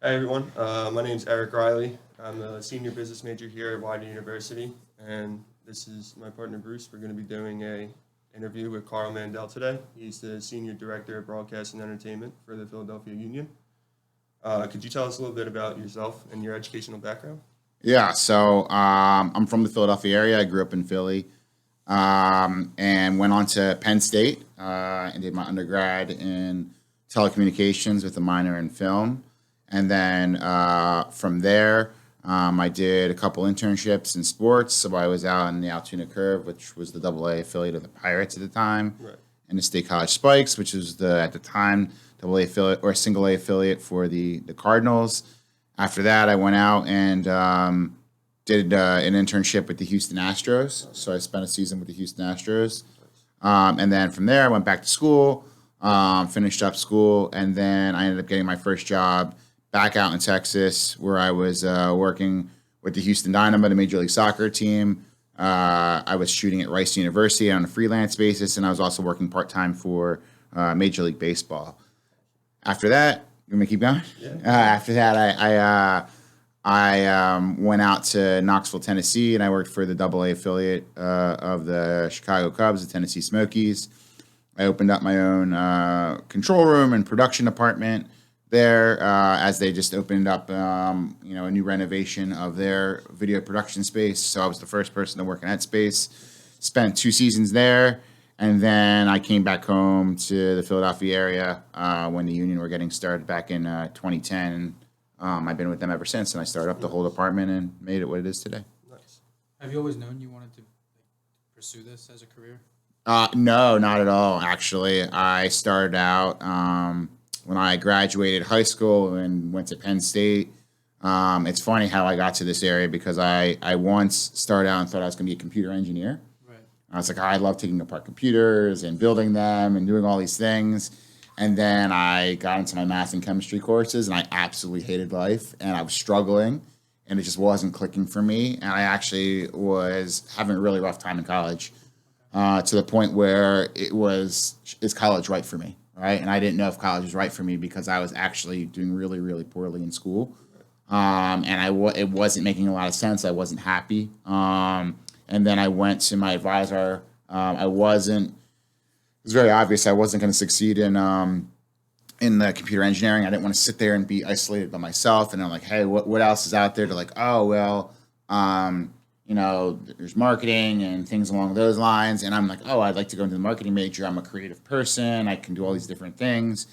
Hi everyone, my name is Eric Riely. I'm a senior business major here at Widener University, and this is my partner Bruce. We're going to be doing a interview with Carl Mandell today. He's the senior director of broadcast and entertainment for the Philadelphia Union. Could you tell us a little bit about yourself and your educational background? I'm from the Philadelphia area. I grew up in Philly and went on to Penn State and did my undergrad in telecommunications with a minor in film. And then from there, I did a couple internships in sports. So I was out in the Altoona Curve, which was the AA affiliate of the Pirates at the time, Right. and the State College Spikes, which was at the time AA affiliate or single A affiliate for the Cardinals. After that, I went out and did an internship with the Houston Astros. So I spent a season with the Houston Astros. And then from there, I went back to school, finished up school, and then I ended up getting my first job back out in Texas, where I was working with the Houston Dynamo, the Major League Soccer team. I was shooting at Rice University on a freelance basis, and I was also working part-time for Major League Baseball. After that, you want me to keep going? Yeah. After that, I went out to Knoxville, Tennessee, and I worked for the AA affiliate of the Chicago Cubs, the Tennessee Smokies. I opened up my own control room and production department there as they just opened up, a new renovation of their video production space. So I was the first person to work in that space. Spent 2 seasons there, and then I came back home to the Philadelphia area when the Union were getting started back in 2010. I've been with them ever since, and I started up the whole department and made it what it is today. Nice. Have you always known you wanted to pursue this as a career? No, not at all. Actually, I started out when I graduated high school and went to Penn State. It's funny how I got to this area because I once started out and thought I was going to be a computer engineer. Right. I was like, I love taking apart computers and building them and doing all these things. And then I got into my math and chemistry courses, and I absolutely hated life, and I was struggling, and it just wasn't clicking for me. And I actually was having a really rough time in college to the point where is college right for me, right? And I didn't know if college was right for me because I was actually doing really, really poorly in school. It wasn't making a lot of sense. I wasn't happy. And then I went to my advisor. It was very obvious I wasn't going to succeed in the computer engineering. I didn't want to sit there and be isolated by myself. And I'm like, hey, what else is out there? They're like, oh, well, there's marketing and things along those lines. And I'm like, oh, I'd like to go into the marketing major. I'm a creative person. I can do all these different things.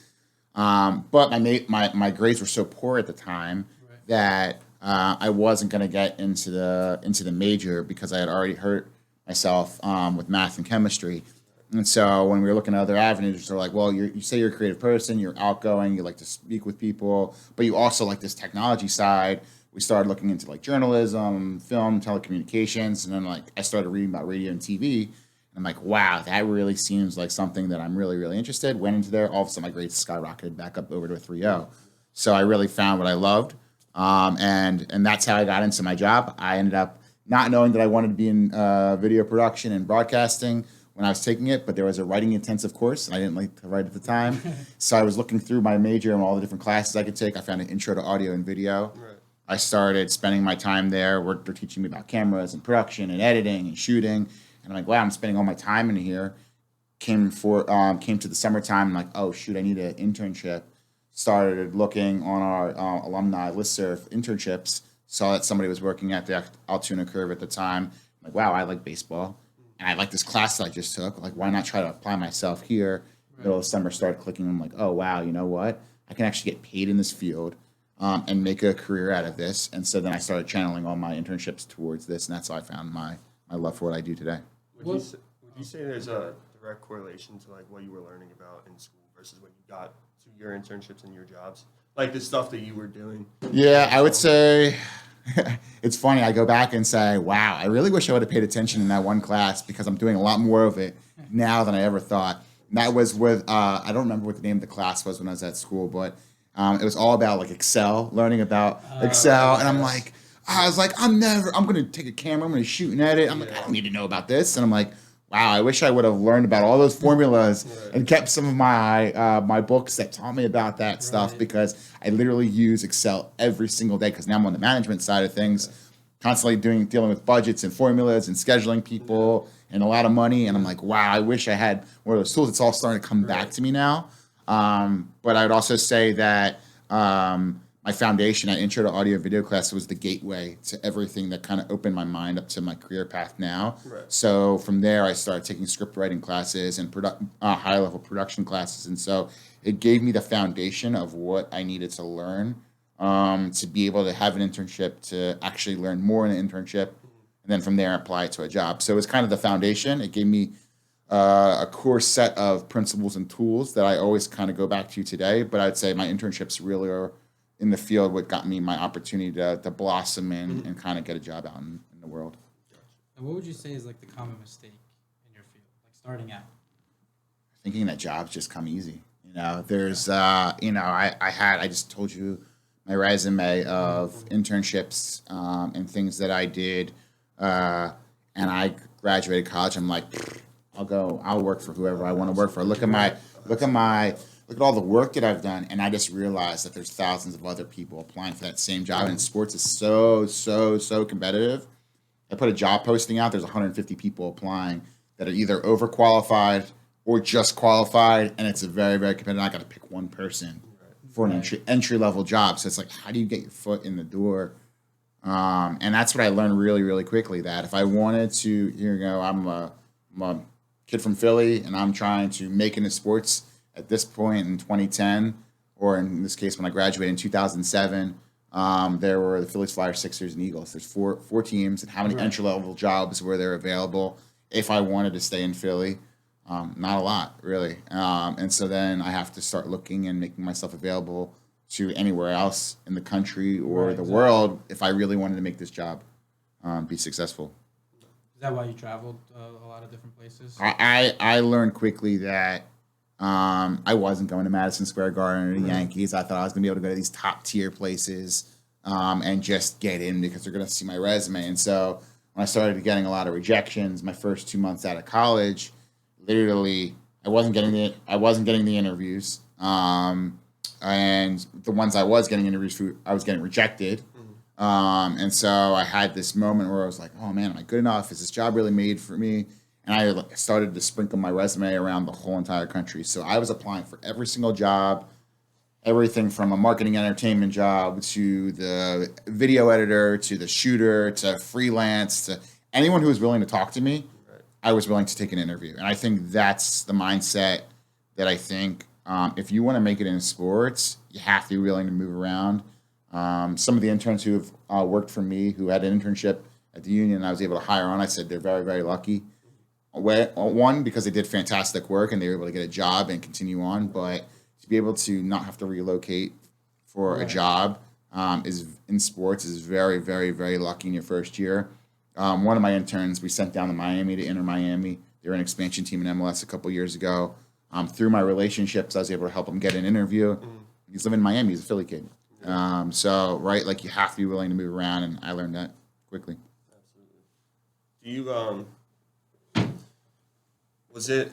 But my grades were so poor at the time that I wasn't going to get into the major because I had already hurt myself with math and chemistry. And so when we were looking at other avenues, they're like, well, you say you're a creative person, you're outgoing, you like to speak with people, but you also like this technology side. We started looking into like journalism, film, telecommunications, and then I started reading about radio and TV. And I'm like, wow, that really seems like something that I'm really, really interested. Went into there, all of a sudden my grades skyrocketed back up over to a 3.0. So I really found what I loved. And that's how I got into my job. I ended up not knowing that I wanted to be in video production and broadcasting when I was taking it, but there was a writing intensive course, and I didn't like to write at the time. So I was looking through my major and all the different classes I could take. I found an intro to audio and video. Right. I started spending my time there. They're teaching me about cameras and production and editing and shooting. And I'm like, wow, I'm spending all my time in here. Came to the summertime. I'm like, oh shoot, I need an internship. Started looking on our alumni listserv internships. Saw that somebody was working at the Altoona Curve at the time. I'm like, wow, I like baseball. And I like this class that I just took. Like, why not try to apply myself here? Middle of summer, started clicking. I'm like, oh, wow, you know what? I can actually get paid in this field and make a career out of this. And so then I started channeling all my internships towards this, and that's how I found my love for what I do today. Would you say there's a direct correlation to like what you were learning about in school versus when you got to your internships and your jobs? Like the stuff that you were doing? Yeah, I would say it's funny. I go back and say, wow, I really wish I would have paid attention in that one class because I'm doing a lot more of it now than I ever thought. And that was with, I don't remember what the name of the class was when I was at school, but it was all about like Excel, learning about Excel. And I was like, I'm going to take a camera, I'm going to shoot and edit. I'm like, I don't need to know about this. And I'm like, wow, I wish I would have learned about all those formulas Right. and kept some of my my books that taught me about that stuff, Right. because I literally use Excel every single day, because now I'm on the management side of things, constantly dealing with budgets and formulas and scheduling people and a lot of money. And I'm like, wow, I wish I had one of those tools. It's all starting to come back Right. to me now. But I would also say that my foundation at Intro to Audio Video class was the gateway to everything that kind of opened my mind up to my career path now. Right. So from there, I started taking script writing classes and high level production classes. And so it gave me the foundation of what I needed to learn to be able to have an internship, to actually learn more in an internship, and then from there apply it to a job. So it was kind of the foundation. It gave me a core set of principles and tools that I always kind of go back to today. But I'd say my internships really are in the field what got me my opportunity to blossom and kind of get a job out in the world. And what would you say is like the common mistake in your field, like starting out? Thinking that jobs just come easy. There's, I just told you my resume of internships and things that I did. And I graduated college. I'm like, I'll work for whoever I want to work for. Look at all the work that I've done. And I just realized that there's thousands of other people applying for that same job. And sports is so competitive. I put a job posting out, there's 150 people applying that are either overqualified or just qualified, and it's a very, very competitive. I got to pick one person for an entry level job. So it's like, how do you get your foot in the door? And that's what I learned really, really quickly, that if I wanted to, I'm a kid from Philly, and I'm trying to make it in sports at this point in 2010, or in this case, when I graduated in 2007, there were the Phillies, Flyers, Sixers, and Eagles. There's four teams, and how many entry-level jobs were there available if I wanted to stay in Philly? Not a lot, really. And so then I have to start looking and making myself available to anywhere else in the country or the world if I really wanted to make this job be successful. Is that why you traveled a lot of different places? I learned quickly that I wasn't going to Madison Square Garden or the Yankees. I thought I was going to be able to go to these top tier places and just get in because they're going to see my resume. And so when I started getting a lot of rejections, my first 2 months out of college, literally I wasn't getting the interviews. And the ones I was getting interviews for, I was getting rejected. And so I had this moment where I was like, oh man, am I good enough? Is this job really made for me? And I started to sprinkle my resume around the whole entire country. So I was applying for every single job, everything from a marketing entertainment job to the video editor to the shooter to freelance to anyone who was willing to talk to me. I was willing to take an interview. And I think that's the mindset that I think if you want to make it in sports, you have to be willing to move around. Some of the interns who have worked for me, who had an internship at the Union, I was able to hire on. I said they're very, very lucky. One, because they did fantastic work and they were able to get a job and continue on. But to be able to not have to relocate for a job is in sports is very, very, very lucky in your first year. One of my interns, we sent down to Miami to enter Miami. They were an expansion team in MLS a couple years ago. Through my relationships, I was able to help him get an interview. He's living in Miami. He's a Philly kid. So you have to be willing to move around, and I learned that quickly. Absolutely. Do you was it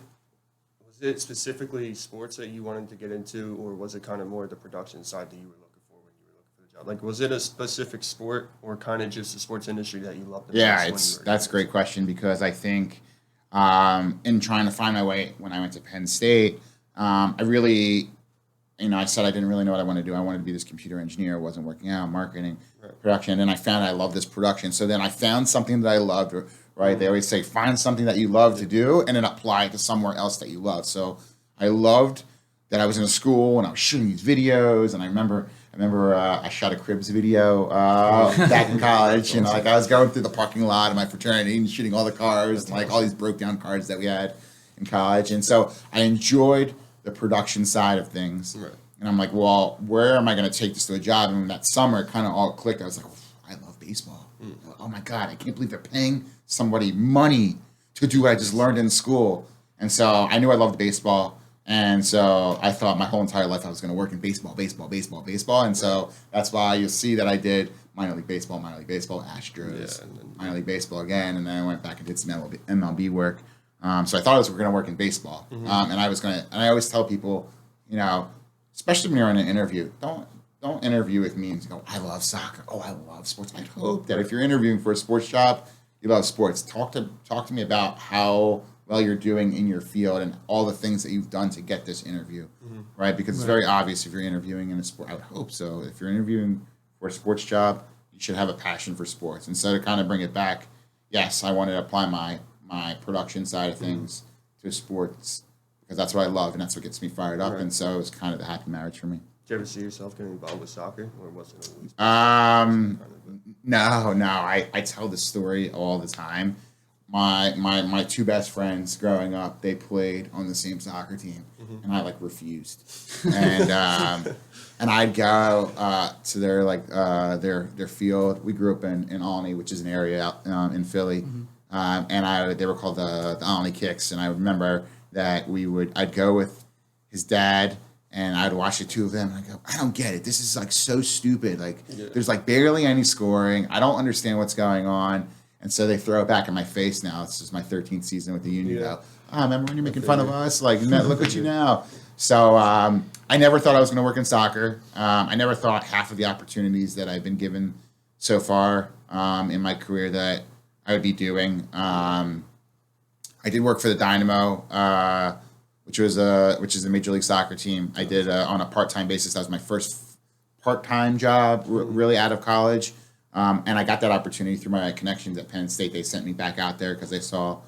specifically sports that you wanted to get into, or was it kind of more the production side that you were looking for when you were looking for the job? Like, was it a specific sport, or kind of just the sports industry that you loved the most? That's a great question, because I think in trying to find my way when I went to Penn State, I really, I said I didn't really know what I wanted to do. I wanted to be this computer engineer. It wasn't working out, marketing, production. And I found I love this production. So then I found something that I loved, right? They always say, find something that you love to do and then apply it to somewhere else that you love. So I loved that I was in a school and I was shooting these videos. And I remember I shot a Cribs video back in college. I was going through the parking lot of my fraternity and shooting all the cars, and all these broke down cars that we had in college. And so I enjoyed the production side of things. Right. And I'm like, well, where am I going to take this to a job? And that summer, it kind of all clicked. I was like, I love baseball. Oh my God, I can't believe they're paying somebody money to do what I just learned in school. And so I knew I loved baseball. And so I thought my whole entire life I was going to work in baseball. And so that's why you'll see that I did minor league baseball, Astros, minor league baseball again. And then I went back and did some MLB work. So I thought I was going to work in baseball. And I always tell people, you know, especially when you're in an interview, don't interview with me and go, I love soccer. Oh, I love sports. I hope that if you're interviewing for a sports job, you love sports. Talk to me about how well you're doing in your field and all the things that you've done to get this interview, right? Because it's very obvious if you're interviewing in a sport. I would hope so. If you're interviewing for a sports job, you should have a passion for sports. And so to kind of bring it back, yes, I wanted to apply my production side of things to sports because that's what I love and that's what gets me fired up. Right. And so it was kind of the happy marriage for me. Did you ever see yourself getting involved with soccer, or was it always? No. I tell this story all the time. My two best friends growing up, they played on the same soccer team, and I refused. And and I'd go to their field. We grew up in Olney, which is an area out in Philly, and they were called the Olney Kicks. And I remember that I'd go with his dad. And I'd watch the two of them, and I go, I don't get it. This is so stupid. There's barely any scoring. I don't understand what's going on. And so they throw it back in my face now. This is my 13th season with the Union. Yeah. Remember when you're making fun of us? Look at you now. So I never thought I was going to work in soccer. I never thought half of the opportunities that I've been given so far in my career that I would be doing. I did work for the Dynamo. Which is a Major League Soccer team. I did on a part-time basis. That was my first part-time job, really out of college. And I got that opportunity through my connections at Penn State. They sent me back out there because they saw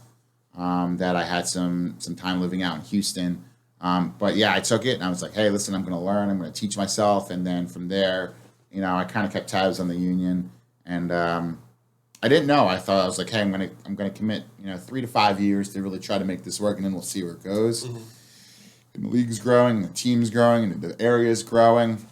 that I had some time living out in Houston. But yeah, I took it and I was like, hey, listen, I'm going to learn. I'm going to teach myself. And then from there, I kind of kept tabs on the Union. And I didn't know. I thought I was like, hey, I'm gonna commit 3 to 5 years to really try to make this work, and then we'll see where it goes. And the league's growing, the team's growing, and the area's growing,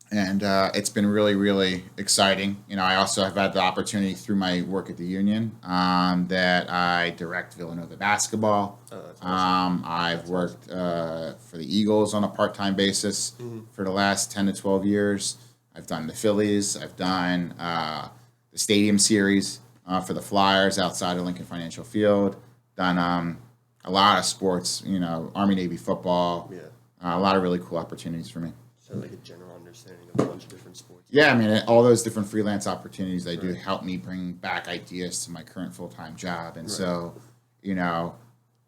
and it's been really, really exciting. I also have had the opportunity through my work at the Union that I direct Villanova basketball. That's awesome. I've worked for the Eagles on a part-time basis for the last 10 to 12 years. I've done the Phillies. I've done the Stadium Series for the Flyers outside of Lincoln Financial Field. Done a lot of sports, Army, Navy football. Yeah. A lot of really cool opportunities for me. So a general understanding of a bunch of different sports. Yeah, all those different freelance opportunities, they do help me bring back ideas to my current full-time job. And so,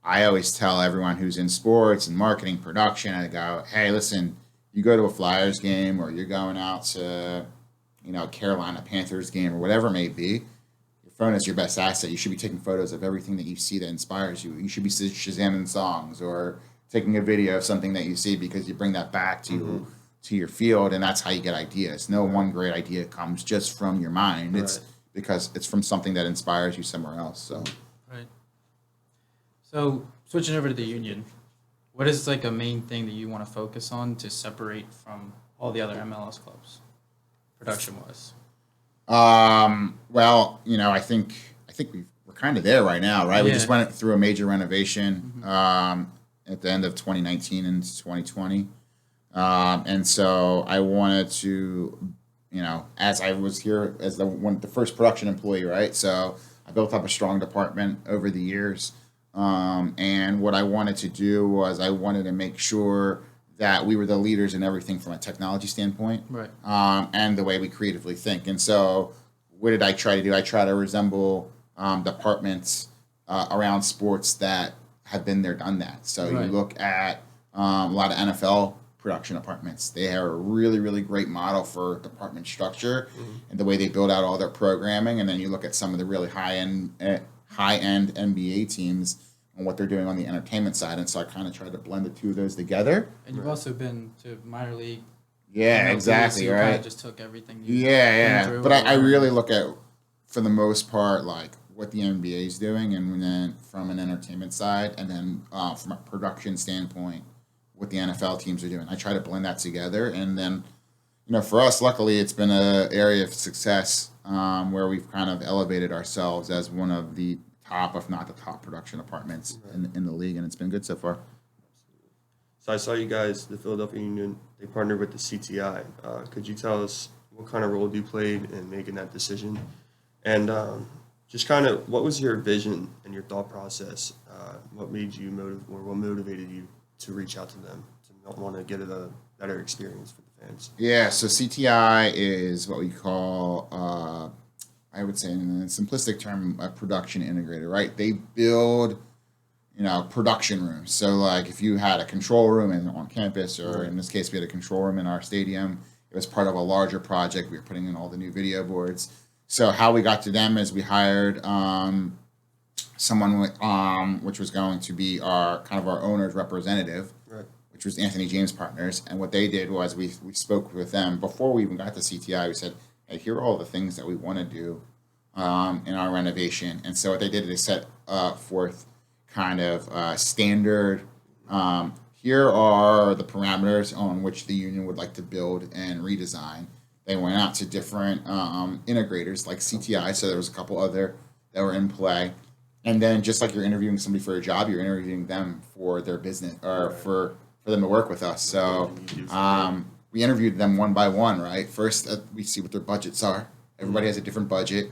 I always tell everyone who's in sports and marketing, production, I go, hey, listen, you go to a Flyers game or you're going out to Carolina Panthers game or whatever it may be, your phone is your best asset. You should be taking photos of everything that you see that inspires you. You should be Shazamming songs or taking a video of something that you see because you bring that back to your field, and that's how you get ideas. No one great idea comes just from your mind. It's because it's from something that inspires you somewhere else. So, Right. So switching over to the Union, what is a main thing that you want to focus on to separate from all the other MLS clubs? Production-wise. Well, I think we're kind of there right now, right? We just went through a major renovation at the end of 2019 and 2020, and so I wanted to, as I was here as the first production employee, right? So I built up a strong department over the years, and what I wanted to do was I wanted to make sure that we were the leaders in everything from a technology standpoint, Right. And the way we creatively think. And so what did I try to do? I try to resemble departments around sports that have been there, done that. So you look at a lot of NFL production departments. They are a really, really great model for department structure and the way they build out all their programming. And then you look at some of the really high-end NBA teams and what they're doing on the entertainment side. And so I kind of tried to blend the two of those together. And you've also been to minor league. Yeah, exactly, so you right? kind of just took everything. Yeah. through But I really look at, for the most part, what the NBA is doing, and then from an entertainment side, and then from a production standpoint, what the NFL teams are doing. I try to blend that together, and then, for us, luckily, it's been an area of success where we've kind of elevated ourselves as one of the top, if not the top, production departments in the league, and it's been good so far. So I saw you guys, the Philadelphia Union, they partnered with the CTI. Could you tell us what kind of role you played in making that decision? And just kind of what was your vision and your thought process what made you what motivated you to reach out to them to not want to get a better experience for the fans? Yeah, so CTI is what we call, I would say in a simplistic term, a production integrator, right? They build, production rooms. So like if you had a control room on campus, or in this case, we had a control room in our stadium, it was part of a larger project. We were putting in all the new video boards. So how we got to them is we hired someone which was going to be our owner's representative, Right. which was Anthony James Partners. And what they did was we spoke with them before we even got to CTI. We said, hey, here are all the things that we want to do in our renovation. And so what they did is they set forth standard, here are the parameters on which the union would like to build and redesign. They went out to different integrators like CTI, so there was a couple other that were in play. And then just like you're interviewing somebody for a job, you're interviewing them for their business, or for them to work with us. So we interviewed them one by one, right? First, we see what their budgets are. Everybody has a different budget.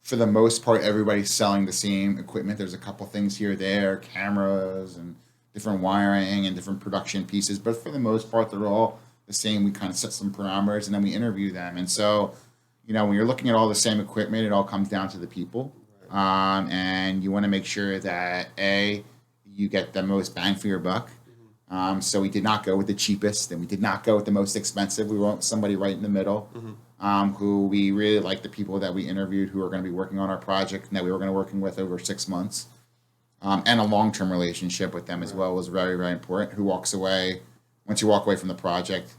For the most part, everybody's selling the same equipment. There's a couple things here or there, cameras and different wiring and different production pieces. But for the most part, they're all the same. We kind of set some parameters, and then we interview them. And so, when you're looking at all the same equipment, it all comes down to the people. And you want to make sure that, you get the most bang for your buck. So we did not go with the cheapest, and we did not go with the most expensive. We went with somebody right in the middle, who we really liked, the people that we interviewed who are going to be working on our project and that we were going to be working with over 6 months. And a long-term relationship with them as well was very, very important. Who walks away, once you walk away from the project,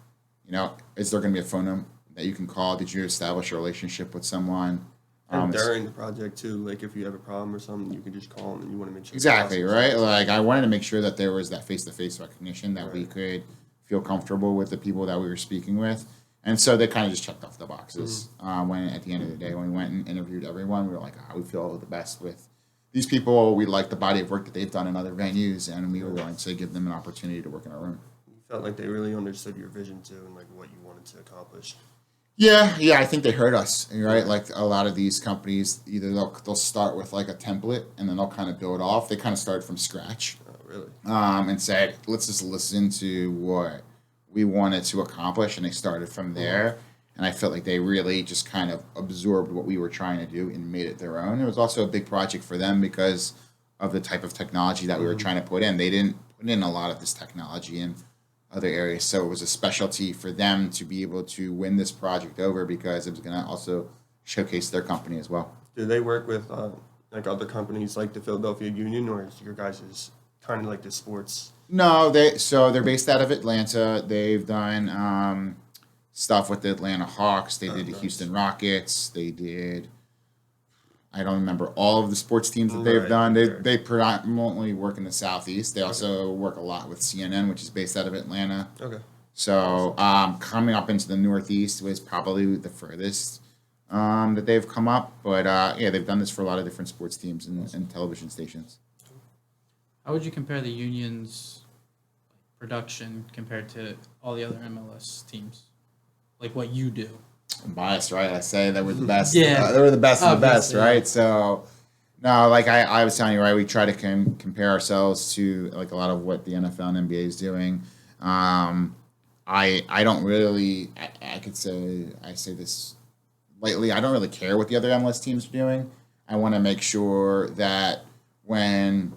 is there going to be a phone number that you can call? Did you establish a relationship with someone? And during the project too, like if you have a problem or something, you can just call them and you want to make sure. Exactly, right? Like I wanted to make sure that there was that face-to-face recognition, that we could feel comfortable with the people that we were speaking with. And so they kind of just checked off the boxes. When at the end of the day, when we went and interviewed everyone, we were like, we feel the best with these people. We like the body of work that they've done in other venues, and we were willing to give them an opportunity to work in our room. You felt like they really understood your vision too, and like what you wanted to accomplish. Yeah, I think they heard us, right? Like a lot of these companies, either they'll start with like a template and then they'll kind of build off. They kind of started from scratch. Oh, really? And said, let's just listen to what we wanted to accomplish, and they started from there. And I felt like they really just kind of absorbed what we were trying to do and made it their own. It was also a big project for them because of the type of technology that we were trying to put in. They didn't put in a lot of this technology in other areas, so it was a specialty for them to be able to win this project over because it was going to also showcase their company as well. Do they work with like other companies like the Philadelphia Union, or is your guys is kind of like the sports? No, they're based out of Atlanta. They've done stuff with the Atlanta Hawks. They did the Houston Rockets. They did. I don't remember all of the sports teams that they've done. They predominantly work in the Southeast. They also work a lot with CNN, which is based out of Atlanta. Okay. So coming up into the Northeast was probably the furthest that they've come up. But they've done this for a lot of different sports teams and television stations. How would you compare the Union's production compared to all the other MLS teams? Like what you do? I'm biased, right? I say they were the best. Yeah. They were the best of the best, Obviously, right? So, no, like I was telling you, right? We try to compare ourselves to like a lot of what the NFL and NBA is doing. I don't really. I could say I say this lately. I don't really care what the other MLS teams are doing. I want to make sure that when,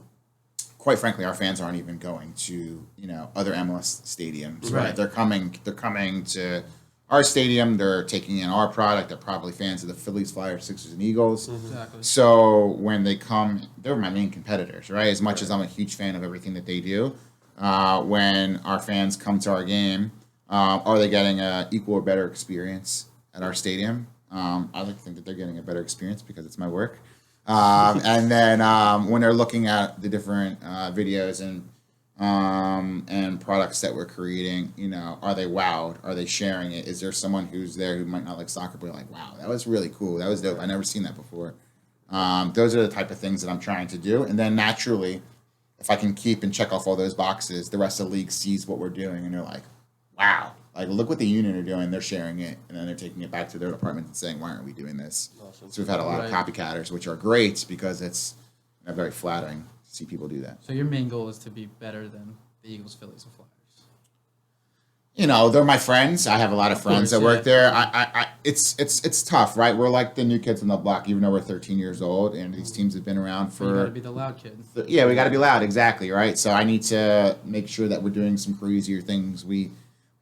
quite frankly, our fans aren't even going to other MLS stadiums, right? They're coming to our stadium. They're taking in our product. They're probably fans of the Phillies, Flyers, Sixers, and Eagles. Exactly. So when they come, they're my main competitors, right? As much as I'm a huge fan of everything that they do, when our fans come to our game, are they getting an equal or better experience at our stadium? I like to think that they're getting a better experience because it's my work. And then when they're looking at the different videos and products that we're creating, are they wowed? Are they sharing it? Is there someone who's there who might not like soccer but like, wow, that was really cool. That was dope. I never seen that before. Those are the type of things that I'm trying to do. And then naturally, if I can keep and check off all those boxes, the rest of the league sees what we're doing and they're like, wow, like look what the Union are doing. They're sharing it and then they're taking it back to their department and saying, why aren't we doing this? Awesome. So we've had a lot of copycatters, which are great because it's very flattering see people do that. So your main goal is to be better than the Eagles, Phillies, and Flyers. You know, they're my friends. I have a lot of friends course, that work yeah. there. It's tough, right? We're like the new kids on the block, even though we're 13 years old, and these teams have been around So you got to for. be the loud kid. Yeah, we got to be loud, exactly, right? So I need to make sure that we're doing some crazier things. We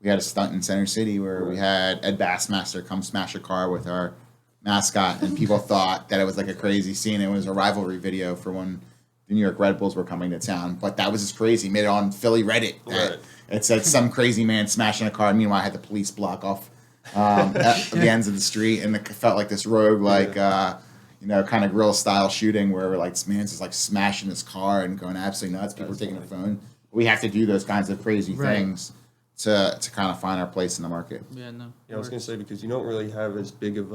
had a stunt in Center City where we had Ed Bassmaster come smash a car with our mascot, and people thought that it was like a crazy scene. It was a rivalry video for when the New York Red Bulls were coming to town, but that was just crazy. Made it on Philly Reddit. Right. It said some crazy man smashing a car. Meanwhile, I had the police block off at the ends of the street, and it felt like this rogue, kind of grill style shooting where like this man's just like smashing his car and going absolutely nuts. People are taking their phone. We have to do those kinds of crazy things to kind of find our place in the market. Yeah, no. Yeah, I was gonna say because you don't really have as big of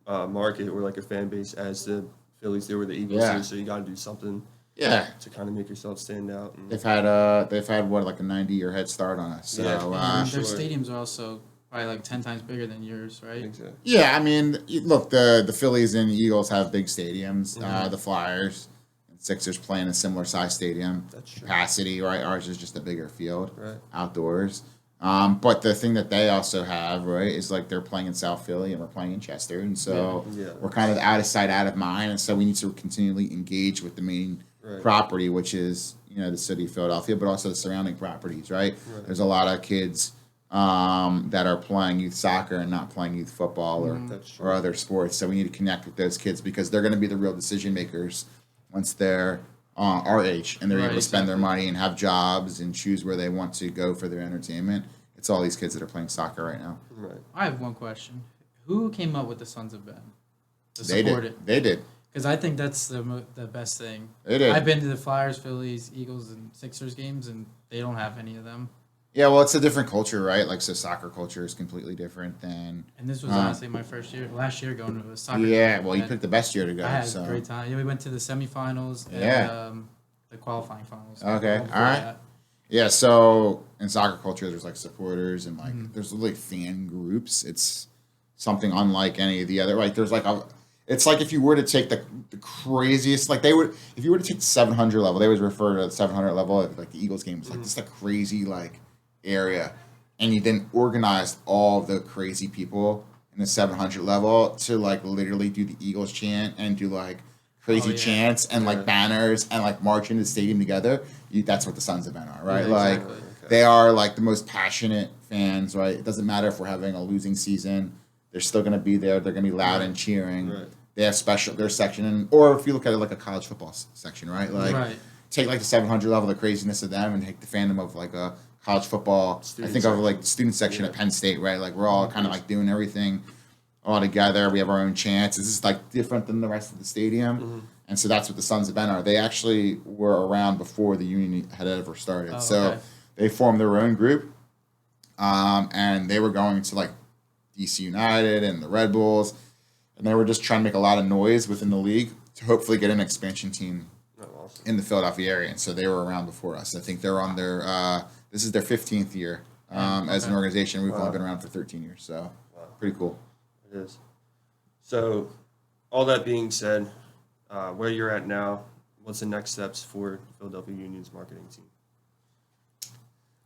a market or like a fan base as the Phillies do or the Eagles do, so you got to do something. Yeah, To kind of make yourself stand out. And they've had what, like a 90-year head start on us. So Yeah. Their Sure. stadiums are also probably like 10 times bigger than yours, right? exactly. yeah, I mean, look, the Phillies and Eagles have big stadiums. The Flyers and Sixers play in a similar size stadium. That's true. Capacity, right? Ours is just a bigger field, Right. outdoors. But the thing that they also have, right, is like they're playing in South Philly and we're playing in Chester, and so Yeah. we're kind of out of sight, out of mind, and so we need to continually engage with the main Right. property, which is the city of Philadelphia, but also the surrounding properties, right? Right. There's a lot of kids that are playing youth soccer and not playing youth football That's true. or other sports. So we need to connect with those kids because they're going to be the real decision makers once they're our age and they're able to spend their money and have jobs and choose where they want to go for their entertainment. It's all these kids that are playing soccer right now. Right. I have one question. Who came up with the Sons of Ben? To They support did. it? They did. Because I think that's the best thing. They did. I've been to the Flyers, Phillies, Eagles, and Sixers games, and they don't have any of them. Yeah, well, it's a different culture, right? Like, so soccer culture is completely different than. And this was honestly my last year going to a soccer Yeah, game. well, you And picked the best year to go. I had so. a great time. Yeah, we went to the semifinals and Yeah. the qualifying finals. Okay, Before all right. that. Yeah, so in soccer culture, there's like supporters and like there's like fan groups. It's something unlike any of the other. Like there's like it's like if you were to take the craziest, like if you were to take the 700 level, they would refer to the 700 level. Like the Eagles game was like just a crazy like area, and you then organized all the crazy people in the 700 level to like literally do the Eagles chant and do like crazy chants and like banners and like march into the stadium together. That's what the Sons of Ben are, right? Yeah, like exactly. they are like the most passionate fans, right? It doesn't matter if we're having a losing season; they're still going to be there. They're going to be loud and cheering. Right. They have their section, or if you look at it like a college football section, right? Like take like the 700 level, the craziness of them, and take the fandom of like a college football. Student I think of like the student section at Penn State, right? Like we're all kind of like doing everything all together. We have our own chants. This is like different than the rest of the stadium. And so that's what the Sons of Ben are. They actually were around before the Union had ever started. So they formed their own group, and they were going to like DC United and the Red Bulls, and they were just trying to make a lot of noise within the league to hopefully get an expansion team Oh, awesome. in the Philadelphia area. And so they were around before us. I think they're on their this is their 15th year as an organization. We've only been around for 13 years, so pretty cool. It is. So, all that being said, where you're at now, what's the next steps for Philadelphia Union's marketing team?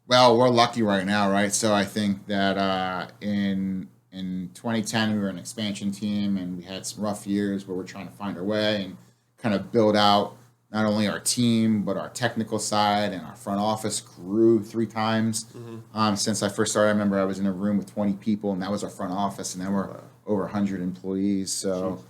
Well, we're lucky right now, right? So I think that in 2010 we were an expansion team, and we had some rough years where we're trying to find our way and kind of build out not only our team but our technical side, and our front office grew 3 times since I first started. I remember I was in a room with 20 people, and that was our front office, and then we're over 100 employees. So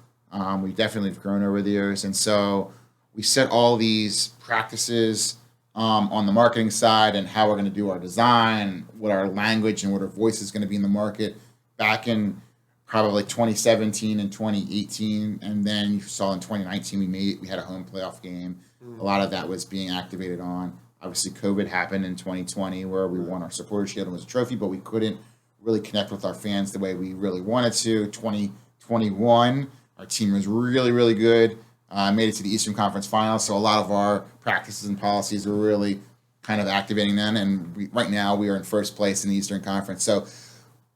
we definitely have grown over the years, and so we set all these practices on the marketing side and how we're going to do our design, what our language and what our voice is going to be in the market back in probably 2017 and 2018. And then you saw in 2019 we had a home playoff game. A lot of that was being activated on. Obviously, COVID happened in 2020 where we won our supporter shield and was a trophy, but we couldn't really connect with our fans the way we really wanted to. 2021, our team was really, really good. Made it to the Eastern Conference Finals, so a lot of our practices and policies were really kind of activating then. And right now we are in first place in the Eastern Conference. So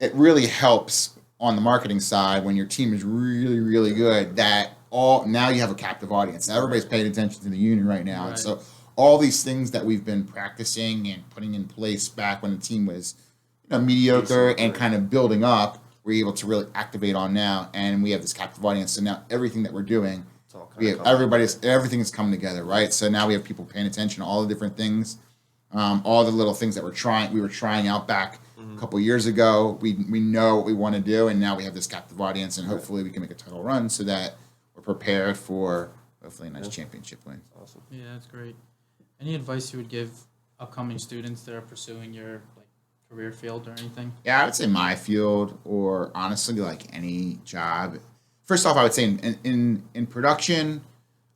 it really helps on the marketing side when your team is really, really good that now you have a captive audience. Now everybody's paying attention to the union right now. And Right. so all these things that we've been practicing and putting in place back when the team was mediocre Decent, and right. kind of building up, we're able to really activate on now. And we have this captive audience. So now everything that we're doing, It's all we kind have of everything is coming together, right? So now we have people paying attention to all the different things, all the little things that we were trying out back a couple years ago. We know what we want to do, and now we have this captive audience, and hopefully we can make a title run so that we're prepared for hopefully a nice championship win. awesome. Yeah, that's great. Any advice you would give upcoming students that are pursuing your career field or anything? Yeah, I would say my field, or honestly, like any job. First off, I would say in production,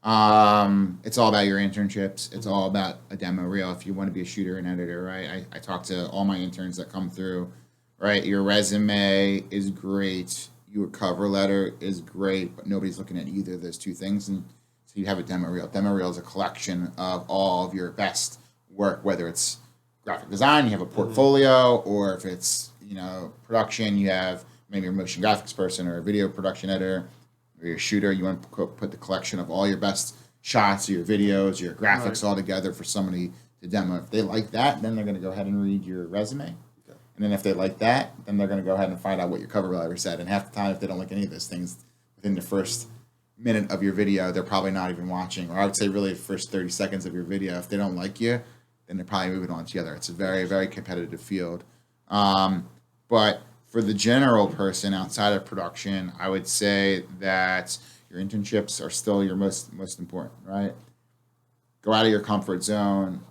it's all about your internships. It's all about a demo reel. If you want to be a shooter and editor, right? I talk to all my interns that come through, right? Your resume is great. Your cover letter is great, but nobody's looking at either of those two things. And so you have a demo reel. Demo reel is a collection of all of your best work, whether it's graphic design, you have a portfolio, or if it's production, you have maybe a motion graphics person or a video production editor, or your shooter. You want to put the collection of all your best shots, your videos, your graphics all together for somebody to demo. If they like that, then they're going to go ahead and read your resume. Okay. And then if they like that, then they're going to go ahead and find out what your cover letter said. And half the time, if they don't like any of those things, within the first minute of your video, they're probably not even watching. Or I would say really the first 30 seconds of your video, if they don't like you, then they're probably moving on to the other. It's a very, very competitive field. But for the general person outside of production, I would say that your internships are still your most important, right? Go out of your comfort zone.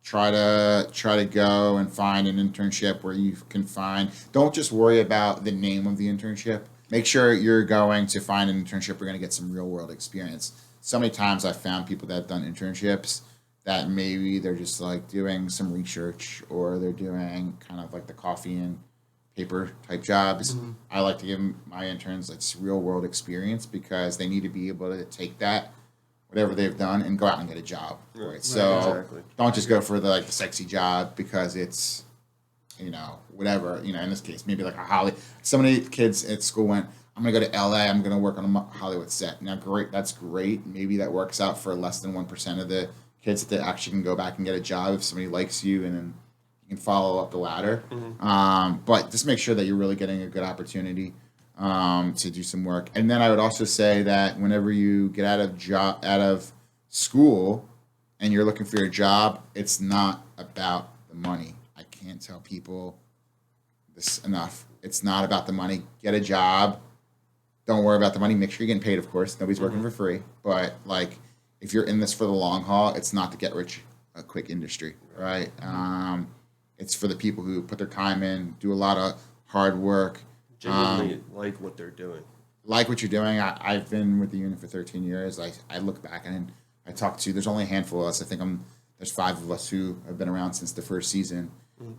Try to go and find an internship where you can find. Don't just worry about the name of the internship. Make sure you're going to find an internship. You're going to get some real world experience. So many times I've found people that have done internships that maybe they're just like doing some research, or they're doing kind of like the coffee and paper type jobs. I like to give my interns like real world experience, because they need to be able to take that, whatever they've done, and go out and get a job for it. So exactly. don't just go for the sexy job because it's whatever, in this case, maybe like a Hollywood. So many kids at school went, I'm going to go to LA, I'm going to work on a Hollywood set. Now, great, that's great. Maybe that works out for less than 1% of the kids that actually can go back and get a job if somebody likes you, and then you can follow up the ladder. But just make sure that you're really getting a good opportunity to do some work. And then I would also say that whenever you get out of school and you're looking for your job, it's not about the money. I can't tell people this enough. It's not about the money. Get a job. Don't worry about the money. Make sure you're getting paid, of course. Nobody's working for free. But if you're in this for the long haul, it's not to get rich a quick industry, right? It's for the people who put their time in, do a lot of hard work. Genuinely like what they're doing. Like what you're doing. I've been with the union for 13 years. I look back and I talk to, there's only a handful of us. I think there's 5 of us who have been around since the first season.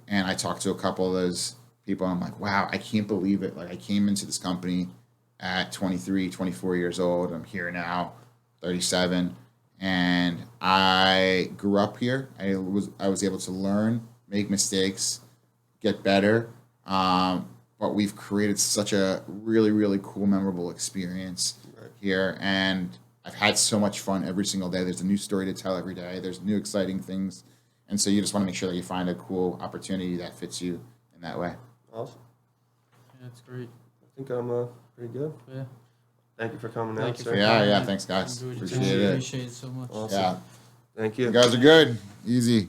And I talked to a couple of those people, and I'm like, wow, I can't believe it. I came into this company at 23, 24 years old. I'm here now, 37. And I grew up here. I was able to learn, make mistakes, get better. But we've created such a really, really cool, memorable experience here. And I've had so much fun every single day. There's a new story to tell every day. There's new exciting things. And so you just want to make sure that you find a cool opportunity that fits you in that way. Awesome. Yeah, that's great. I think I'm pretty good. Yeah. Thank you for coming Thank out, you sir. for Yeah, coming yeah. in. Thanks, guys. Enjoyed it. Appreciate it. Appreciate it so much. Awesome. Yeah. Thank you. You guys are good. Easy.